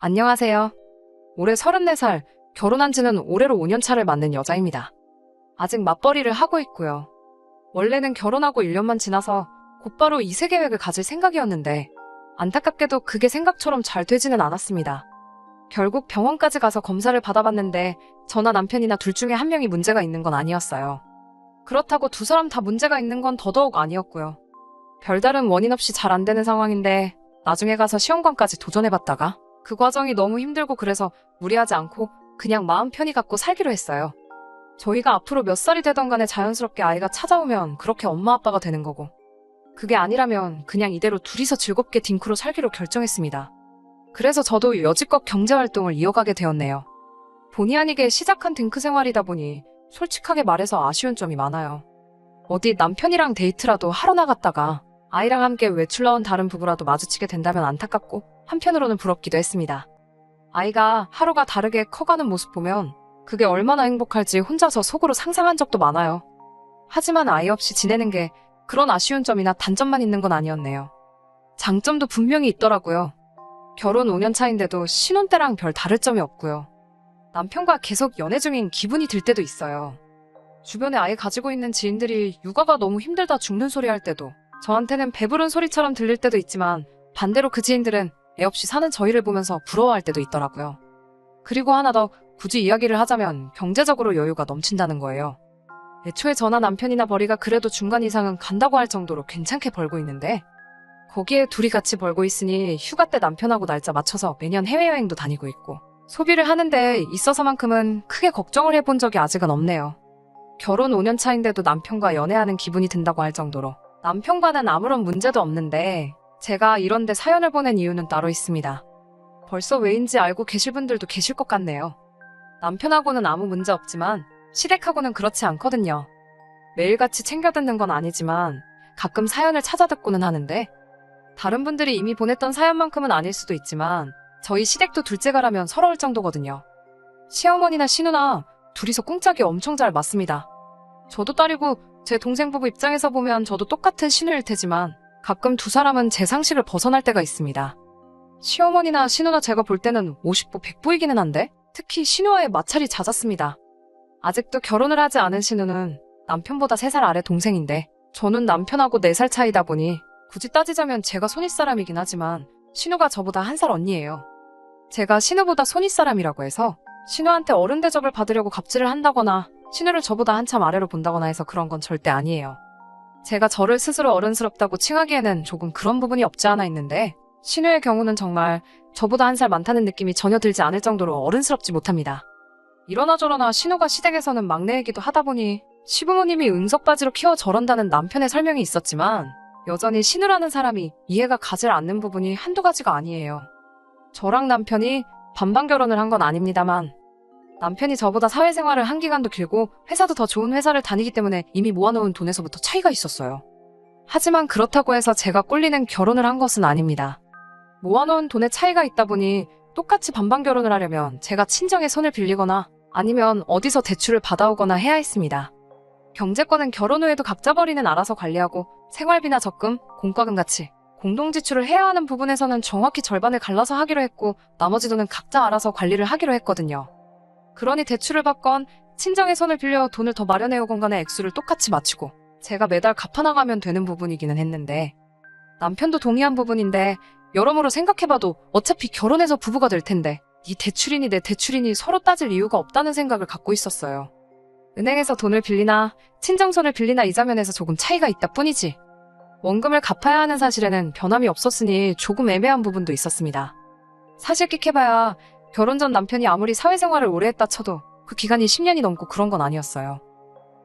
안녕하세요. 올해 34살, 결혼한 지는 올해로 5년 차를 맞는 여자입니다. 아직 맞벌이를 하고 있고요. 원래는 결혼하고 1년만 지나서 곧바로 이세 계획을 가질 생각이었는데 안타깝게도 그게 생각처럼 잘 되지는 않았습니다. 결국 병원까지 가서 검사를 받아봤는데 저나 남편이나 둘 중에 한 명이 문제가 있는 건 아니었어요. 그렇다고 두 사람 다 문제가 있는 건 더더욱 아니었고요. 별다른 원인 없이 잘 안 되는 상황인데 나중에 가서 시험관까지 도전해봤다가 그 과정이 너무 힘들고 그래서 무리하지 않고 그냥 마음 편히 갖고 살기로 했어요. 저희가 앞으로 몇 살이 되던 간에 자연스럽게 아이가 찾아오면 그렇게 엄마 아빠가 되는 거고 그게 아니라면 그냥 이대로 둘이서 즐겁게 딩크로 살기로 결정했습니다. 그래서 저도 여지껏 경제활동을 이어가게 되었네요. 본의 아니게 시작한 딩크 생활이다 보니 솔직하게 말해서 아쉬운 점이 많아요. 어디 남편이랑 데이트라도 하러 나갔다가 아이랑 함께 외출 나온 다른 부부라도 마주치게 된다면 안타깝고 한편으로는 부럽기도 했습니다. 아이가 하루가 다르게 커가는 모습 보면 그게 얼마나 행복할지 혼자서 속으로 상상한 적도 많아요. 하지만 아이 없이 지내는 게 그런 아쉬운 점이나 단점만 있는 건 아니었네요. 장점도 분명히 있더라고요. 결혼 5년 차인데도 신혼 때랑 별 다를 점이 없고요. 남편과 계속 연애 중인 기분이 들 때도 있어요. 주변에 아이 가지고 있는 지인들이 육아가 너무 힘들다 죽는 소리 할 때도 저한테는 배부른 소리처럼 들릴 때도 있지만 반대로 그 지인들은 애 없이 사는 저희를 보면서 부러워할 때도 있더라고요. 그리고 하나 더 굳이 이야기를 하자면 경제적으로 여유가 넘친다는 거예요. 애초에 저나 남편이나 벌이가 그래도 중간 이상은 간다고 할 정도로 괜찮게 벌고 있는데 거기에 둘이 같이 벌고 있으니 휴가 때 남편하고 날짜 맞춰서 매년 해외여행도 다니고 있고 소비를 하는 데 있어서만큼은 크게 걱정을 해본 적이 아직은 없네요. 결혼 5년 차인데도 남편과 연애하는 기분이 든다고 할 정도로 남편과는 아무런 문제도 없는데 제가 이런데 사연을 보낸 이유는 따로 있습니다. 벌써 왜인지 알고 계실 분들도 계실 것 같네요. 남편하고는 아무 문제 없지만 시댁하고는 그렇지 않거든요. 매일같이 챙겨 듣는 건 아니지만 가끔 사연을 찾아 듣고는 하는데 다른 분들이 이미 보냈던 사연만큼은 아닐 수도 있지만 저희 시댁도 둘째가라면 서러울 정도거든요. 시어머니나 시누나 둘이서 꿍짝이 엄청 잘 맞습니다. 저도 딸이고 제 동생 부부 입장에서 보면 저도 똑같은 시누일 테지만 가끔 두 사람은 제 상식을 벗어날 때가 있습니다. 시어머니나 시누나 제가 볼 때는 50보 100보이기는 한데 특히 시누와의 마찰이 잦았습니다. 아직도 결혼을 하지 않은 시누는 남편보다 3살 아래 동생인데 저는 남편하고 4살 차이다 보니 굳이 따지자면 제가 손윗사람이긴 하지만 시누가 저보다 1살 언니예요. 제가 시누보다 손윗사람이라고 해서 시누한테 어른 대접을 받으려고 갑질을 한다거나 시누를 저보다 한참 아래로 본다거나 해서 그런 건 절대 아니에요. 제가 저를 스스로 어른스럽다고 칭하기에는 조금 그런 부분이 없지 않아 있는데 시누의 경우는 정말 저보다 1살 많다는 느낌이 전혀 들지 않을 정도로 어른스럽지 못합니다. 이러나 저러나 시누가 시댁에서는 막내이기도 하다 보니 시부모님이 응석바지로 키워 저런다는 남편의 설명이 있었지만 여전히 시누라는 사람이 이해가 가질 않는 부분이 한두 가지가 아니에요. 저랑 남편이 반반 결혼을 한 건 아닙니다만 남편이 저보다 사회생활을 한 기간도 길고 회사도 더 좋은 회사를 다니기 때문에 이미 모아놓은 돈에서부터 차이가 있었어요. 하지만 그렇다고 해서 제가 꼴리는 결혼을 한 것은 아닙니다. 모아놓은 돈에 차이가 있다 보니 똑같이 반반 결혼을 하려면 제가 친정의 손을 빌리거나 아니면 어디서 대출을 받아오거나 해야 했습니다. 경제권은 결혼 후에도 각자 벌이는 알아서 관리하고 생활비나 적금, 공과금 같이 공동지출을 해야 하는 부분에서는 정확히 절반을 갈라서 하기로 했고 나머지 돈은 각자 알아서 관리를 하기로 했거든요. 그러니 대출을 받건 친정의 손을 빌려 돈을 더 마련해오건 간에 액수를 똑같이 맞추고 제가 매달 갚아나가면 되는 부분이기는 했는데 남편도 동의한 부분인데 여러모로 생각해봐도 어차피 결혼해서 부부가 될 텐데 네 대출이니 내 대출이니 서로 따질 이유가 없다는 생각을 갖고 있었어요. 은행에서 돈을 빌리나 친정손을 빌리나 이자면에서 조금 차이가 있다 뿐이지 원금을 갚아야 하는 사실에는 변함이 없었으니 조금 애매한 부분도 있었습니다. 사실 끽해봐야 결혼 전 남편이 아무리 사회생활을 오래 했다 쳐도 그 기간이 10년이 넘고 그런 건 아니었어요.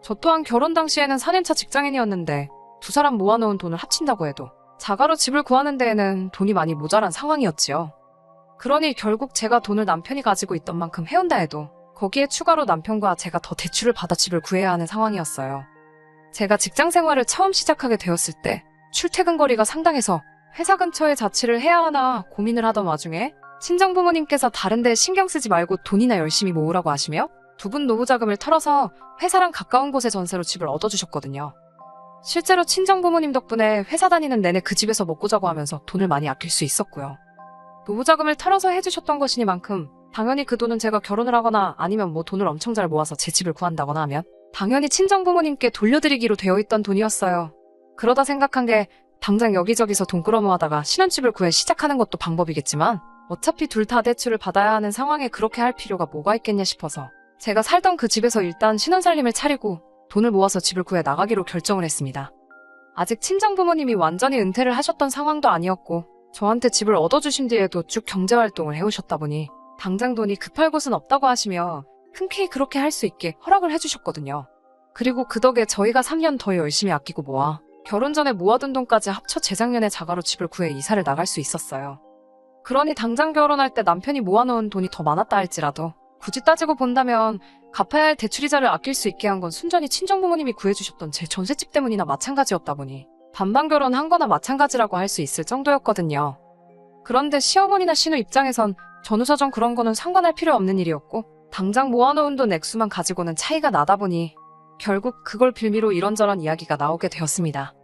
저 또한 결혼 당시에는 4년차 직장인이었는데 두 사람 모아놓은 돈을 합친다고 해도 자가로 집을 구하는 데에는 돈이 많이 모자란 상황이었지요. 그러니 결국 제가 돈을 남편이 가지고 있던 만큼 해온다 해도 거기에 추가로 남편과 제가 더 대출을 받아 집을 구해야 하는 상황이었어요. 제가 직장 생활을 처음 시작하게 되었을 때 출퇴근 거리가 상당해서 회사 근처에 자취를 해야 하나 고민을 하던 와중에 친정부모님께서 다른 데 신경 쓰지 말고 돈이나 열심히 모으라고 하시며 두 분 노후 자금을 털어서 회사랑 가까운 곳에 전세로 집을 얻어주셨거든요. 실제로 친정부모님 덕분에 회사 다니는 내내 그 집에서 먹고 자고 하면서 돈을 많이 아낄 수 있었고요. 노후자금을 털어서 해주셨던 것이니만큼 당연히 그 돈은 제가 결혼을 하거나 아니면 뭐 돈을 엄청 잘 모아서 제 집을 구한다거나 하면 당연히 친정부모님께 돌려드리기로 되어 있던 돈이었어요. 그러다 생각한 게 당장 여기저기서 돈 끌어모아다가 신혼집을 구해 시작하는 것도 방법이겠지만 어차피 둘 다 대출을 받아야 하는 상황에 그렇게 할 필요가 뭐가 있겠냐 싶어서 제가 살던 그 집에서 일단 신혼살림을 차리고 돈을 모아서 집을 구해 나가기로 결정을 했습니다. 아직 친정부모님이 완전히 은퇴를 하셨던 상황도 아니었고 저한테 집을 얻어주신 뒤에도 쭉 경제활동을 해오셨다 보니 당장 돈이 급할 곳은 없다고 하시며 흔쾌히 그렇게 할 수 있게 허락을 해주셨거든요. 그리고 그 덕에 저희가 3년 더 열심히 아끼고 모아 결혼 전에 모아둔 돈까지 합쳐 재작년에 자가로 집을 구해 이사를 나갈 수 있었어요. 그러니 당장 결혼할 때 남편이 모아놓은 돈이 더 많았다 할지라도 굳이 따지고 본다면 갚아야 할 대출이자를 아낄 수 있게 한 건 순전히 친정부모님이 구해주셨던 제 전셋집 때문이나 마찬가지였다 보니 반반 결혼한 거나 마찬가지라고 할 수 있을 정도였거든요. 그런데 시어머니나 신우 입장에선 전후사정 그런 거는 상관할 필요 없는 일이었고 당장 모아놓은 돈 액수만 가지고는 차이가 나다 보니 결국 그걸 빌미로 이런저런 이야기가 나오게 되었습니다.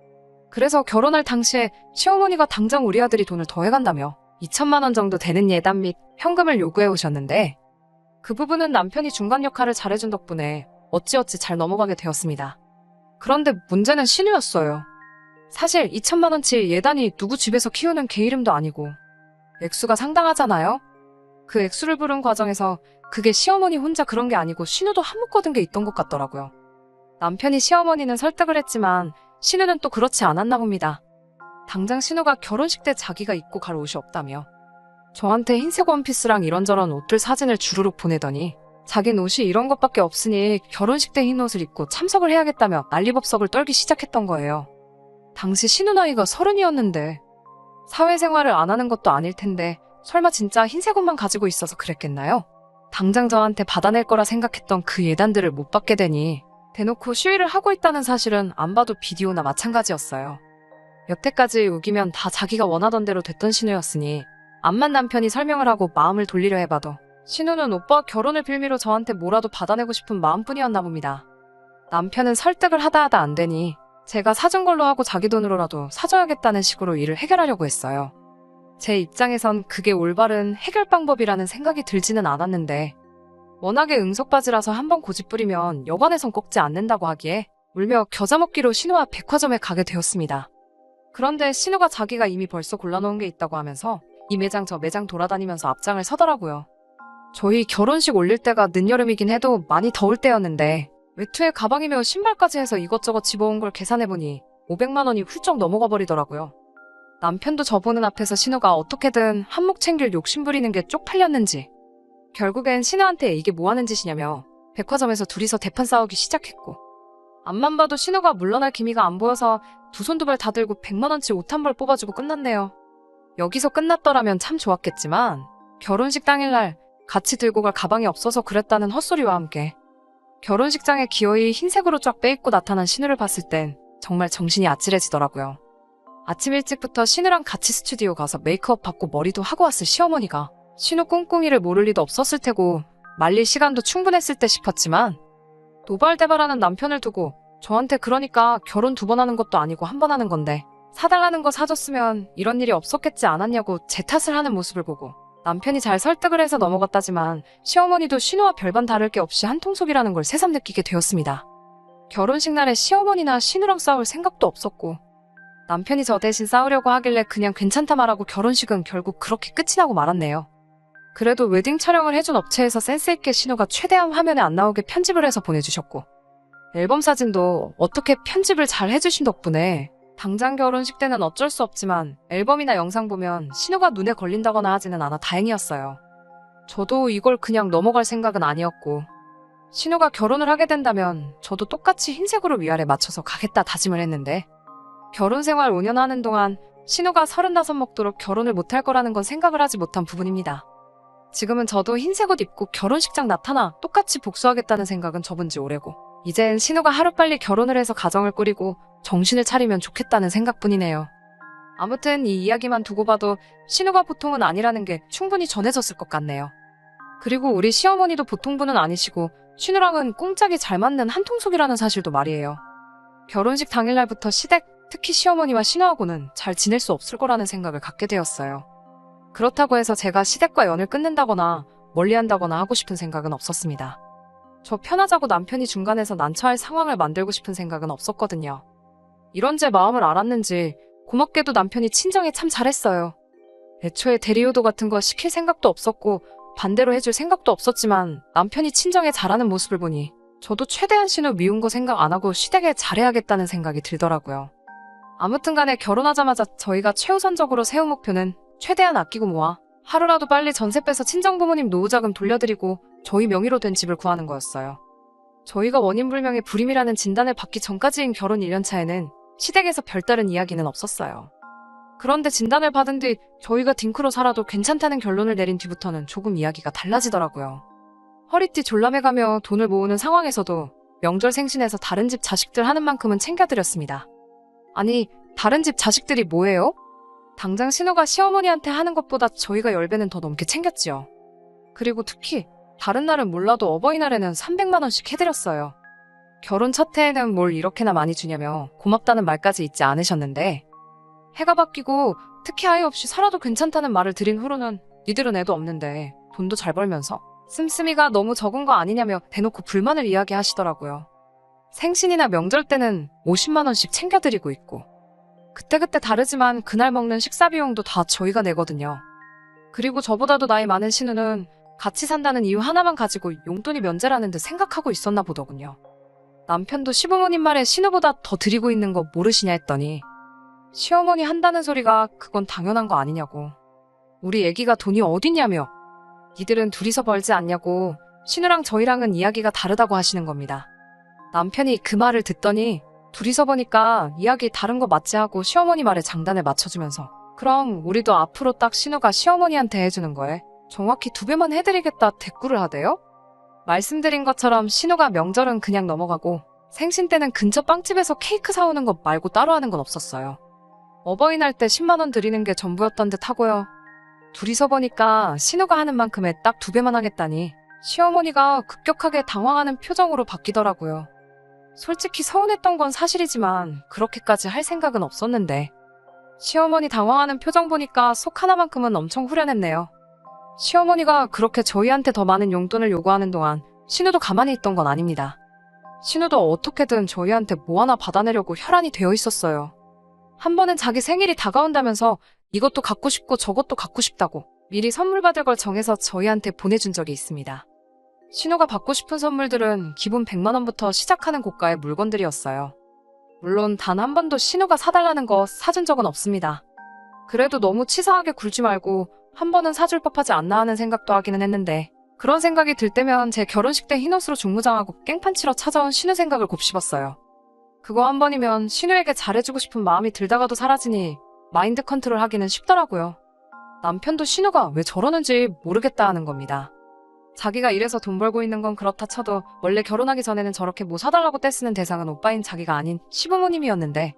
그래서 결혼할 당시에 시어머니가 당장 우리 아들이 돈을 더 해간다며 2천만 원 정도 되는 예단 및 현금을 요구해 오셨는데 그 부분은 남편이 중간 역할을 잘해준 덕분에 어찌어찌 잘 넘어가게 되었습니다. 그런데 문제는 신우였어요. 사실 2천만 원치 예단이 누구 집에서 키우는 개 이름도 아니고 액수가 상당하잖아요? 그 액수를 부른 과정에서 그게 시어머니 혼자 그런 게 아니고 신우도 한묶어둔 게 있던 것 같더라고요. 남편이 시어머니는 설득을 했지만 신우는 또 그렇지 않았나 봅니다. 당장 신우가 결혼식 때 자기가 입고 갈 옷이 없다며 저한테 흰색 원피스랑 이런저런 옷들 사진을 주르륵 보내더니 자긴 옷이 이런 것밖에 없으니 결혼식 때 흰 옷을 입고 참석을 해야겠다며 난리법석을 떨기 시작했던 거예요. 당시 신우 나이가 30이었는데 사회생활을 안 하는 것도 아닐 텐데 설마 진짜 흰색 옷만 가지고 있어서 그랬겠나요? 당장 저한테 받아낼 거라 생각했던 그 예단들을 못 받게 되니 대놓고 시위를 하고 있다는 사실은 안 봐도 비디오나 마찬가지였어요. 여태까지 우기면 다 자기가 원하던 대로 됐던 신우였으니 암만 남편이 설명을 하고 마음을 돌리려 해봐도 신우는 오빠 결혼을 빌미로 저한테 뭐라도 받아내고 싶은 마음뿐이었나 봅니다. 남편은 설득을 하다 안 되니 제가 사준 걸로 하고 자기 돈으로라도 사줘야겠다는 식으로 일을 해결하려고 했어요. 제 입장에선 그게 올바른 해결 방법이라는 생각이 들지는 않았는데 워낙에 응석바지라서 한번 고집 부리면 여관에선 꺾지 않는다고 하기에 울며 겨자 먹기로 신우와 백화점에 가게 되었습니다. 그런데 신우가 자기가 이미 벌써 골라놓은 게 있다고 하면서 이 매장 저 매장 돌아다니면서 앞장을 서더라고요. 저희 결혼식 올릴 때가 늦여름이긴 해도 많이 더울 때였는데 외투에 가방이며 신발까지 해서 이것저것 집어온 걸 계산해보니 500만 원이 훌쩍 넘어가 버리더라고요. 남편도 저 보는 앞에서 신우가 어떻게든 한몫 챙길 욕심 부리는 게 쪽팔렸는지 결국엔 신우한테 이게 뭐 하는 짓이냐며 백화점에서 둘이서 대판 싸우기 시작했고 앞만 봐도 신우가 물러날 기미가 안 보여서 두 손 두 발 다 들고 100만 원치 옷 한 벌 뽑아주고 끝났네요. 여기서 끝났더라면 참 좋았겠지만 결혼식 당일날 같이 들고 갈 가방이 없어서 그랬다는 헛소리와 함께 결혼식장에 기어이 흰색으로 쫙 빼입고 나타난 신우를 봤을 땐 정말 정신이 아찔해지더라고요. 아침 일찍부터 신우랑 같이 스튜디오 가서 메이크업 받고 머리도 하고 왔을 시어머니가 신우 꿍꿍이를 모를 리도 없었을 테고 말릴 시간도 충분했을 때 싶었지만 노발대발하는 남편을 두고 저한테 그러니까 결혼 2번 하는 것도 아니고 1번 하는 건데 사달라는 거 사줬으면 이런 일이 없었겠지 않았냐고 제 탓을 하는 모습을 보고 남편이 잘 설득을 해서 넘어갔다지만 시어머니도 신우와 별반 다를 게 없이 한통속이라는 걸 새삼 느끼게 되었습니다. 결혼식 날에 시어머니나 신우랑 싸울 생각도 없었고 남편이 저 대신 싸우려고 하길래 그냥 괜찮다 말하고 결혼식은 결국 그렇게 끝이 나고 말았네요. 그래도 웨딩 촬영을 해준 업체에서 센스있게 신우가 최대한 화면에 안 나오게 편집을 해서 보내주셨고 앨범 사진도 어떻게 편집을 잘 해주신 덕분에 당장 결혼식 때는 어쩔 수 없지만 앨범이나 영상 보면 신우가 눈에 걸린다거나 하지는 않아 다행이었어요. 저도 이걸 그냥 넘어갈 생각은 아니었고 신우가 결혼을 하게 된다면 저도 똑같이 흰색으로 위아래 맞춰서 가겠다 다짐을 했는데 결혼 생활 5년 하는 동안 신우가 35 먹도록 결혼을 못할 거라는 건 생각을 하지 못한 부분입니다. 지금은 저도 흰색 옷 입고 결혼식장 나타나 똑같이 복수하겠다는 생각은 접은 지 오래고 이젠 신우가 하루빨리 결혼을 해서 가정을 꾸리고 정신을 차리면 좋겠다는 생각뿐이네요. 아무튼 이 이야기만 두고 봐도 신우가 보통은 아니라는 게 충분히 전해졌을 것 같네요. 그리고 우리 시어머니도 보통 분은 아니시고 신우랑은 꽁짝이 잘 맞는 한통속이라는 사실도 말이에요. 결혼식 당일날부터 시댁, 특히 시어머니와 신우하고는 잘 지낼 수 없을 거라는 생각을 갖게 되었어요. 그렇다고 해서 제가 시댁과 연을 끊는다거나 멀리한다거나 하고 싶은 생각은 없었습니다. 저 편하자고 남편이 중간에서 난처할 상황을 만들고 싶은 생각은 없었거든요. 이런 제 마음을 알았는지 고맙게도 남편이 친정에 참 잘했어요. 애초에 대리효도 같은 거 시킬 생각도 없었고 반대로 해줄 생각도 없었지만 남편이 친정에 잘하는 모습을 보니 저도 최대한 신우 미운 거 생각 안 하고 시댁에 잘해야겠다는 생각이 들더라고요. 아무튼 간에 결혼하자마자 저희가 최우선적으로 세운 목표는 최대한 아끼고 모아 하루라도 빨리 전세 빼서 친정부모님 노후자금 돌려드리고 저희 명의로 된 집을 구하는 거였어요. 저희가 원인불명의 불임이라는 진단을 받기 전까지인 결혼 1년 차에는 시댁에서 별다른 이야기는 없었어요. 그런데 진단을 받은 뒤 저희가 딩크로 살아도 괜찮다는 결론을 내린 뒤부터는 조금 이야기가 달라지더라고요. 허리띠 졸라매가며 돈을 모으는 상황에서도 명절 생신에서 다른 집 자식들 하는 만큼은 챙겨드렸습니다. 아니, 다른 집 자식들이 뭐예요? 당장 신우가 시어머니한테 하는 것보다 저희가 10배는 더 넘게 챙겼지요. 그리고 특히 다른 날은 몰라도 어버이날에는 300만 원씩 해드렸어요. 결혼 첫 해에는 뭘 이렇게나 많이 주냐며 고맙다는 말까지 잊지 않으셨는데 해가 바뀌고 특히 아이 없이 살아도 괜찮다는 말을 드린 후로는 니들은 애도 없는데 돈도 잘 벌면서 씀씀이가 너무 적은 거 아니냐며 대놓고 불만을 이야기하시더라고요. 생신이나 명절 때는 50만 원씩 챙겨드리고 있고 그때그때 다르지만 그날 먹는 식사 비용도 다 저희가 내거든요. 그리고 저보다도 나이 많은 신우는 같이 산다는 이유 하나만 가지고 용돈이 면제라는 듯 생각하고 있었나 보더군요. 남편도 시부모님 말에 신우보다 더 드리고 있는 거 모르시냐 했더니 시어머니 한다는 소리가 그건 당연한 거 아니냐고. 우리 애기가 돈이 어딨냐며. 니들은 둘이서 벌지 않냐고 신우랑 저희랑은 이야기가 다르다고 하시는 겁니다. 남편이 그 말을 듣더니 둘이서 보니까 이야기 다른 거 맞지 하고 시어머니 말에 장단을 맞춰주면서 그럼 우리도 앞으로 딱 신우가 시어머니한테 해주는 거에 정확히 2배만 해드리겠다 대꾸를 하대요? 말씀드린 것처럼 신우가 명절은 그냥 넘어가고 생신 때는 근처 빵집에서 케이크 사오는 것 말고 따로 하는 건 없었어요. 어버이날 때 10만 원 드리는 게 전부였던 듯 하고요. 둘이서 보니까 신우가 하는 만큼에 딱 2배만 하겠다니 시어머니가 급격하게 당황하는 표정으로 바뀌더라고요. 솔직히 서운했던 건 사실이지만 그렇게까지 할 생각은 없었는데 시어머니 당황하는 표정 보니까 속 하나만큼은 엄청 후련했네요. 시어머니가 그렇게 저희한테 더 많은 용돈을 요구하는 동안 신우도 가만히 있던 건 아닙니다. 신우도 어떻게든 저희한테 뭐 하나 받아내려고 혈안이 되어 있었어요. 한 번은 자기 생일이 다가온다면서 이것도 갖고 싶고 저것도 갖고 싶다고 미리 선물 받을 걸 정해서 저희한테 보내준 적이 있습니다. 신우가 받고 싶은 선물들은 기본 100만 원부터 시작하는 고가의 물건들이었어요. 물론 단 한 번도 신우가 사달라는 거 사준 적은 없습니다. 그래도 너무 치사하게 굴지 말고 한 번은 사줄 법하지 않나 하는 생각도 하기는 했는데 그런 생각이 들 때면 제 결혼식 때 흰옷으로 중무장하고 깽판 치러 찾아온 신우 생각을 곱씹었어요. 그거 한 번이면 신우에게 잘해주고 싶은 마음이 들다가도 사라지니 마인드 컨트롤 하기는 쉽더라고요. 남편도 신우가 왜 저러는지 모르겠다 하는 겁니다. 자기가 이래서 돈 벌고 있는 건 그렇다 쳐도 원래 결혼하기 전에는 저렇게 뭐 사달라고 떼쓰는 대상은 오빠인 자기가 아닌 시부모님이었는데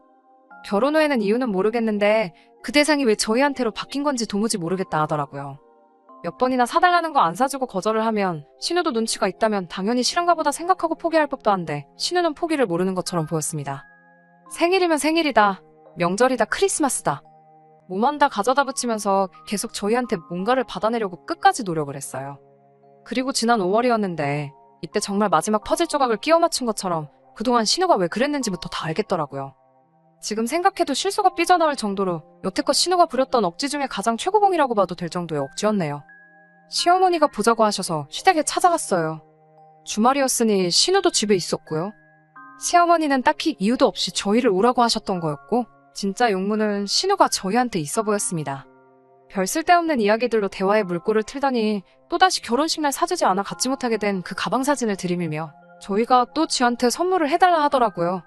결혼 후에는 이유는 모르겠는데 그 대상이 왜 저희한테로 바뀐 건지 도무지 모르겠다 하더라고요. 몇 번이나 사달라는 거 안 사주고 거절을 하면 신우도 눈치가 있다면 당연히 싫은가 보다 생각하고 포기할 법도 한데 신우는 포기를 모르는 것처럼 보였습니다. 생일이면 생일이다. 명절이다. 크리스마스다. 뭐만 다 가져다 붙이면서 계속 저희한테 뭔가를 받아내려고 끝까지 노력을 했어요. 그리고 지난 5월이었는데 이때 정말 마지막 퍼즐 조각을 끼워 맞춘 것처럼 그동안 신우가 왜 그랬는지부터 다 알겠더라고요. 지금 생각해도 실소가 삐져나올 정도로 여태껏 신우가 부렸던 억지 중에 가장 최고봉이라고 봐도 될 정도의 억지였네요. 시어머니가 보자고 하셔서 시댁에 찾아갔어요. 주말이었으니 신우도 집에 있었고요. 시어머니는 딱히 이유도 없이 저희를 오라고 하셨던 거였고 진짜 용무는 신우가 저희한테 있어 보였습니다. 별 쓸데없는 이야기들로 대화의 물꼬를 틀더니 또다시 결혼식 날 사주지 않아 갖지 못하게 된 그 가방 사진을 들이밀며 저희가 또 지한테 선물을 해달라 하더라고요.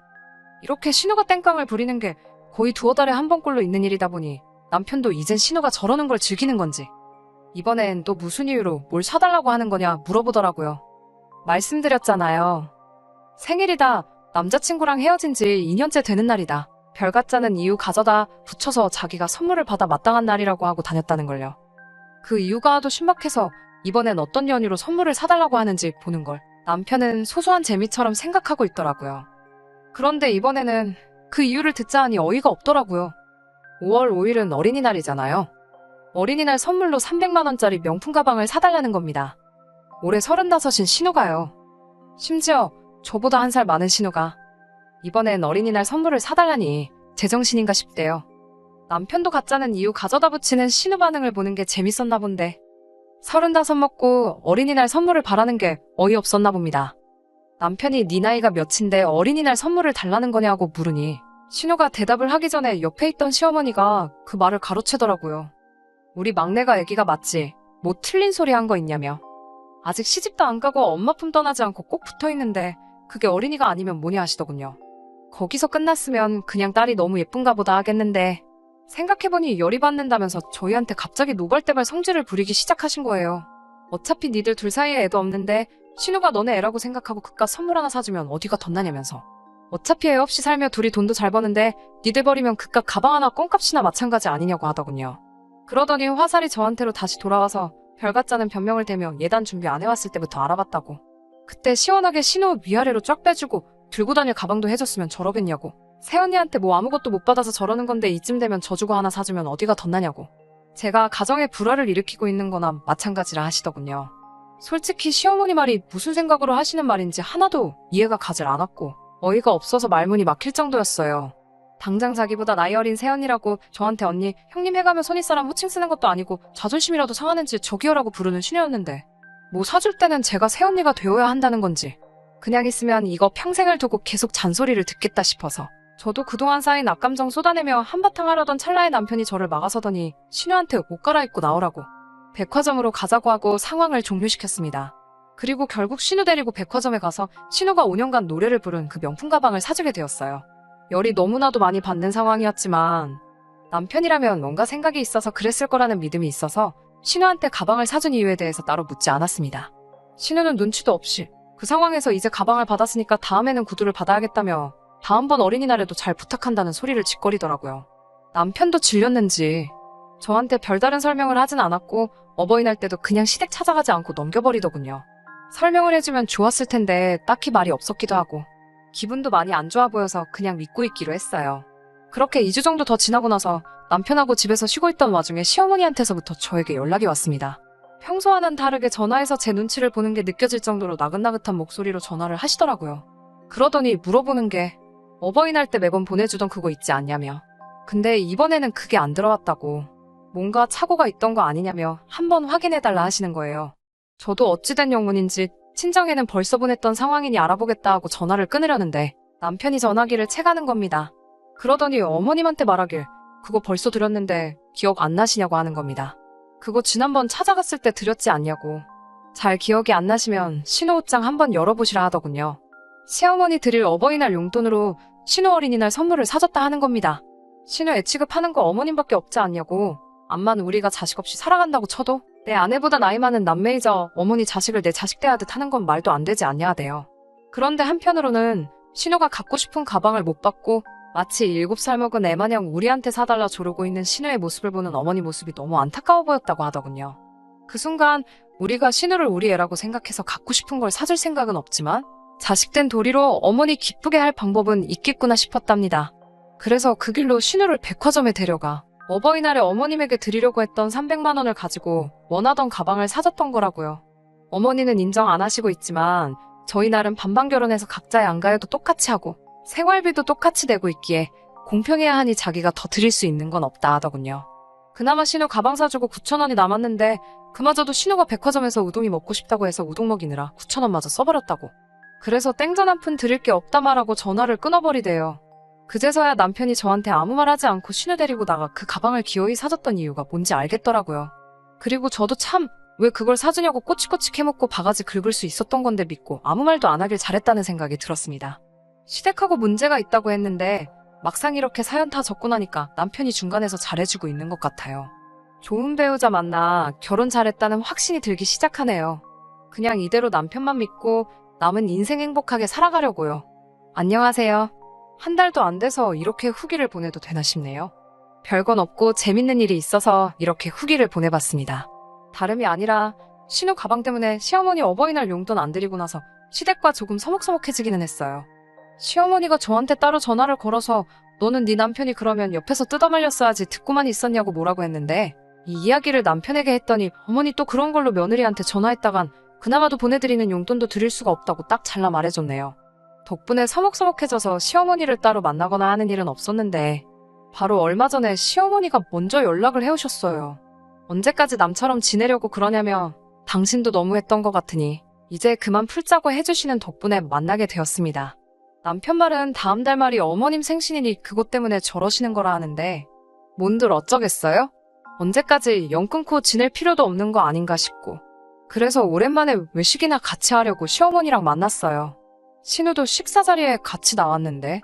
이렇게 신우가 땡깡을 부리는 게 거의 2달에 한 번꼴로 있는 일이다 보니 남편도 이젠 신우가 저러는 걸 즐기는 건지 이번엔 또 무슨 이유로 뭘 사달라고 하는 거냐 물어보더라고요. 말씀드렸잖아요. 생일이다. 남자친구랑 헤어진 지 2년째 되는 날이다. 별 같자는 이유 가져다 붙여서 자기가 선물을 받아 마땅한 날이라고 하고 다녔다는 걸요. 그 이유가 하도 신박해서 이번엔 어떤 연유로 선물을 사달라고 하는지 보는 걸 남편은 소소한 재미처럼 생각하고 있더라고요. 그런데 이번에는 그 이유를 듣자 하니 어이가 없더라고요. 5월 5일은 어린이날이잖아요. 어린이날 선물로 300만 원짜리 명품 가방을 사달라는 겁니다. 올해 35인 신우가요. 심지어 저보다 1살 많은 신우가 이번엔 어린이날 선물을 사달라니 제정신인가 싶대요. 남편도 가짜는 이유 가져다 붙이는 신우 반응을 보는 게 재밌었나 본데 35 먹고 어린이날 선물을 바라는 게 어이없었나 봅니다. 남편이 네 나이가 몇인데 어린이날 선물을 달라는 거냐고 물으니 신우가 대답을 하기 전에 옆에 있던 시어머니가 그 말을 가로채더라고요. 우리 막내가 애기가 맞지? 뭐 틀린 소리 한 거 있냐며. 아직 시집도 안 가고 엄마 품 떠나지 않고 꼭 붙어있는데 그게 어린이가 아니면 뭐냐 하시더군요. 거기서 끝났으면 그냥 딸이 너무 예쁜가 보다 하겠는데 생각해보니 열이 받는다면서 저희한테 갑자기 노발대발 성질을 부리기 시작하신 거예요. 어차피 니들 둘 사이에 애도 없는데 신우가 너네 애라고 생각하고 그깟 선물 하나 사주면 어디가 덧나냐면서. 어차피 애 없이 살며 둘이 돈도 잘 버는데 니들 버리면 그깟 가방 하나 껌값이나 마찬가지 아니냐고 하더군요. 그러더니 화살이 저한테로 다시 돌아와서 별같자는 변명을 대며 예단 준비 안 해왔을 때부터 알아봤다고. 그때 시원하게 신우 위아래로 쫙 빼주고 들고 다닐 가방도 해줬으면 저러겠냐고. 새언니한테 뭐 아무것도 못 받아서 저러는 건데 이쯤 되면 져주고 하나 사주면 어디가 덧나냐고. 제가 가정에 불화를 일으키고 있는 거나 마찬가지라 하시더군요. 솔직히 시어머니 말이 무슨 생각으로 하시는 말인지 하나도 이해가 가질 않았고 어이가 없어서 말문이 막힐 정도였어요. 당장 자기보다 나이 어린 새언니라고 저한테 언니, 형님 해가며 손윗사람 호칭 쓰는 것도 아니고 자존심이라도 상하는지 저기요라고 부르는 신우였는데 뭐 사줄 때는 제가 새언니가 되어야 한다는 건지 그냥 있으면 이거 평생을 두고 계속 잔소리를 듣겠다 싶어서 저도 그동안 쌓인 악감정 쏟아내며 한바탕 하려던 찰나에 남편이 저를 막아서더니 신우한테 옷 갈아입고 나오라고 백화점으로 가자고 하고 상황을 종료시켰습니다. 그리고 결국 신우 데리고 백화점에 가서 신우가 5년간 노래를 부른 그 명품 가방을 사주게 되었어요. 열이 너무나도 많이 받는 상황이었지만 남편이라면 뭔가 생각이 있어서 그랬을 거라는 믿음이 있어서 신우한테 가방을 사준 이유에 대해서 따로 묻지 않았습니다. 신우는 눈치도 없이 그 상황에서 이제 가방을 받았으니까 다음에는 구두를 받아야겠다며 다음번 어린이날에도 잘 부탁한다는 소리를 짓거리더라고요. 남편도 질렸는지 저한테 별다른 설명을 하진 않았고 어버이날 때도 그냥 시댁 찾아가지 않고 넘겨버리더군요. 설명을 해주면 좋았을 텐데 딱히 말이 없었기도 하고 기분도 많이 안 좋아 보여서 그냥 믿고 있기로 했어요. 그렇게 2주 정도 더 지나고 나서 남편하고 집에서 쉬고 있던 와중에 시어머니한테서부터 저에게 연락이 왔습니다. 평소와는 다르게 전화해서 제 눈치를 보는 게 느껴질 정도로 나긋나긋한 목소리로 전화를 하시더라고요. 그러더니 물어보는 게 어버이날 때 매번 보내주던 그거 있지 않냐며. 근데 이번에는 그게 안 들어왔다고. 뭔가 착오가 있던 거 아니냐며 한번 확인해달라 하시는 거예요. 저도 어찌된 영문인지 친정에는 벌써 보냈던 상황이니 알아보겠다 하고 전화를 끊으려는데 남편이 전화기를 채가는 겁니다. 그러더니 어머님한테 말하길 그거 벌써 드렸는데 기억 안 나시냐고 하는 겁니다. 그거 지난번 찾아갔을 때 드렸지 않냐고. 잘 기억이 안 나시면 신우 옷장 한번 열어보시라 하더군요. 시어머니 드릴 어버이날 용돈으로 신우 어린이날 선물을 사줬다 하는 겁니다. 신우 애 취급하는 거 어머님밖에 없지 않냐고. 암만 우리가 자식 없이 살아간다고 쳐도 내 아내보다 나이 많은 남매이자 어머니 자식을 내 자식 대하듯 하는 건 말도 안 되지 않냐 하대요. 그런데 한편으로는 신우가 갖고 싶은 가방을 못 받고 마치 7살 먹은 애 마냥 우리한테 사달라 조르고 있는 신우의 모습을 보는 어머니 모습이 너무 안타까워 보였다고 하더군요. 그 순간 우리가 신우를 우리 애라고 생각해서 갖고 싶은 걸 사줄 생각은 없지만 자식된 도리로 어머니 기쁘게 할 방법은 있겠구나 싶었답니다. 그래서 그 길로 신우를 백화점에 데려가 어버이날에 어머님에게 드리려고 했던 300만 원을 가지고 원하던 가방을 사줬던 거라고요. 어머니는 인정 안 하시고 있지만 저희 나름 반반 결혼해서 각자의 안가여도 똑같이 하고 생활비도 똑같이 내고 있기에 공평해야 하니 자기가 더 드릴 수 있는 건 없다 하더군요. 그나마 신우 가방 사주고 9,000원이 남았는데 그마저도 신우가 백화점에서 우동이 먹고 싶다고 해서 우동 먹이느라 9,000원마저 써버렸다고. 그래서 땡전 한 푼 드릴 게 없다 말하고 전화를 끊어버리대요. 그제서야 남편이 저한테 아무 말 하지 않고 신우 데리고 나가 그 가방을 기어이 사줬던 이유가 뭔지 알겠더라고요. 그리고 저도 참 왜 그걸 사주냐고 꼬치꼬치 캐묻고 바가지 긁을 수 있었던 건데 믿고 아무 말도 안 하길 잘했다는 생각이 들었습니다. 시댁하고 문제가 있다고 했는데 막상 이렇게 사연 다 적고 나니까 남편이 중간에서 잘해주고 있는 것 같아요. 좋은 배우자 만나 결혼 잘했다는 확신이 들기 시작하네요. 그냥 이대로 남편만 믿고 남은 인생 행복하게 살아가려고요. 안녕하세요. 한 달도 안 돼서 이렇게 후기를 보내도 되나 싶네요. 별건 없고 재밌는 일이 있어서 이렇게 후기를 보내봤습니다. 다름이 아니라 신우 가방 때문에 시어머니 어버이날 용돈 안 드리고 나서 시댁과 조금 서먹서먹해지기는 했어요. 시어머니가 저한테 따로 전화를 걸어서 너는 네 남편이 그러면 옆에서 뜯어말렸어야지 듣고만 있었냐고 뭐라고 했는데 이 이야기를 남편에게 했더니 어머니 또 그런 걸로 며느리한테 전화했다간 그나마도 보내드리는 용돈도 드릴 수가 없다고 딱 잘라 말해줬네요. 덕분에 서먹서먹해져서 시어머니를 따로 만나거나 하는 일은 없었는데 바로 얼마 전에 시어머니가 먼저 연락을 해오셨어요. 언제까지 남처럼 지내려고 그러냐며 당신도 너무했던 것 같으니 이제 그만 풀자고 해주시는 덕분에 만나게 되었습니다. 남편 말은 다음 달 말이 어머님 생신이니 그것 때문에 저러시는 거라 하는데 뭔들 어쩌겠어요? 언제까지 연 끊고 지낼 필요도 없는 거 아닌가 싶고 그래서 오랜만에 외식이나 같이 하려고 시어머니랑 만났어요. 신우도 식사 자리에 같이 나왔는데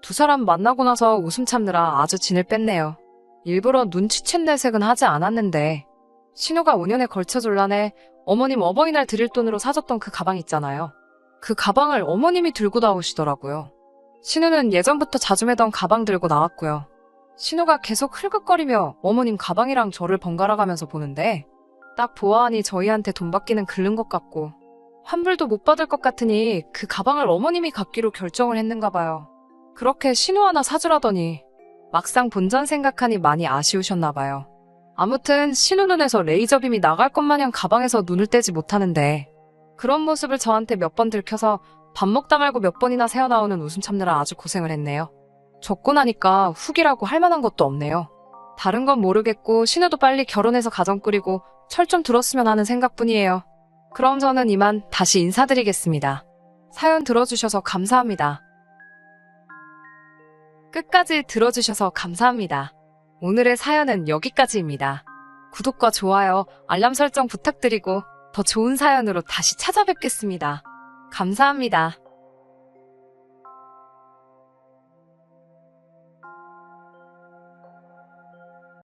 두 사람 만나고 나서 웃음 참느라 아주 진을 뺐네요. 일부러 눈치챈 내색은 하지 않았는데 신우가 5년에 걸쳐 졸라내 어머님 어버이날 드릴 돈으로 사줬던 그 가방 있잖아요. 그 가방을 어머님이 들고 나오시더라고요. 신우는 예전부터 자주 매던 가방 들고 나왔고요. 신우가 계속 흘끗거리며 어머님 가방이랑 저를 번갈아 가면서 보는데 딱 보아하니 저희한테 돈 받기는 글른 것 같고 환불도 못 받을 것 같으니 그 가방을 어머님이 갖기로 결정을 했는가 봐요. 그렇게 신우 하나 사주라더니 막상 본전 생각하니 많이 아쉬우셨나 봐요. 아무튼 신우 눈에서 레이저빔이 나갈 것 마냥 가방에서 눈을 떼지 못하는데 그런 모습을 저한테 몇 번 들켜서 밥 먹다 말고 몇 번이나 새어나오는 웃음 참느라 아주 고생을 했네요. 적고 나니까 후기라고 할 만한 것도 없네요. 다른 건 모르겠고 신우도 빨리 결혼해서 가정 꾸리고 철 좀 들었으면 하는 생각뿐이에요. 그럼 저는 이만 다시 인사드리겠습니다. 사연 들어주셔서 감사합니다. 끝까지 들어주셔서 감사합니다. 오늘의 사연은 여기까지입니다. 구독과 좋아요, 알람 설정 부탁드리고 더 좋은 사연으로 다시 찾아뵙겠습니다. 감사합니다.